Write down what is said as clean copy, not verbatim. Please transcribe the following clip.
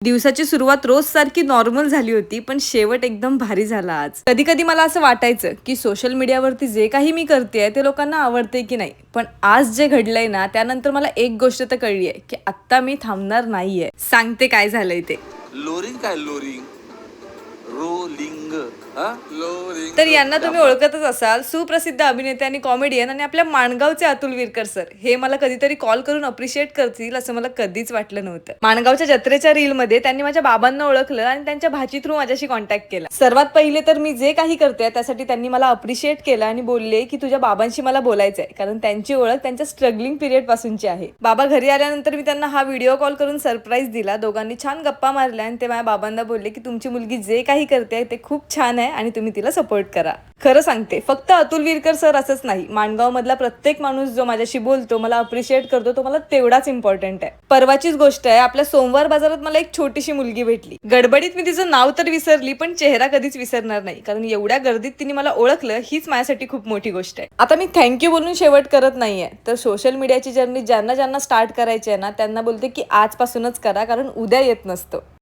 दिवसाची सुरुवात रोज सारखी नॉर्मल झाली होती, पण शेवट एकदम भारी झाला आज. कधी कधी मला असं वाटायचं की सोशल मीडियावरती जे काही मी करतेय ते लोकांना आवडते की नाही, पण आज जे घडलंय ना त्यानंतर मला एक गोष्ट तर कळली आहे की आता मी थांबणार नाहीये. सांगते काय झालंय ते. लोरिंग काय लोरिंग रोलिंग लोरिंग तर यांना तुम्ही ओळखतच असाल, सुप्रसिद्ध अभिनेते आणि कॉमेडियन आणि आपल्या माणगावचे अतुल विरकर सर. हे मला कधीतरी कॉल करून अप्रिशिएट करतील असं मला कधीच वाटलं नव्हतं. माणगावच्या जत्रेच्या रील मध्ये त्यांनी माझ्या बाबांना ओळखलं आणि त्यांच्या भाची थ्रू माझ्याशी कॉन्टॅक्ट केला. सर्वात पहिले तर मी जे काही करते त्यासाठी त्यांनी मला अप्रिशिएट केलं आणि बोलले की तुझ्या बाबांशी मला बोलायचंय, कारण त्यांची ओळख त्यांच्या स्ट्रगलिंग पिरियड पासूनची आहे. बाबा घरी आल्यानंतर मी त्यांना हा व्हिडिओ कॉल करून सरप्राईज दिला. दोघांनी छान गप्पा मारल्या आणि ते माझ्या बाबांना बोलले की तुमची मुलगी जे काही करते ते खूप छान आहे आणि तुम्ही तिला सपोर्ट करा. खरं सांगते, फक्त अतुल विरकर सर असंच नाही, माणगाव मधला प्रत्येक माणूस जो माझ्याशी बोलतो, मला अप्रिशिएट करतो, तो मला तेवढाच इम्पॉर्टंट आहे. परवाचीच गोष्ट आहे, आपल्या सोमवार बाजारात मला एक छोटीशी मुलगी भेटली. गडबडीत मी तिचं नाव तर विसरली, पण चेहरा कधीच विसरणार नाही, कारण एवढ्या गर्दीत तिने मला ओळखलं हीच माझ्यासाठी खूप मोठी गोष्ट आहे. आता मी थँक्यू बोलून शेवट करत नाहीये, तर सोशल मीडियाची जर्नी ज्यांना ज्यांना स्टार्ट करायची आहे ना त्यांना बोलते की आजपासूनच करा, कारण उद्या येत नसतं.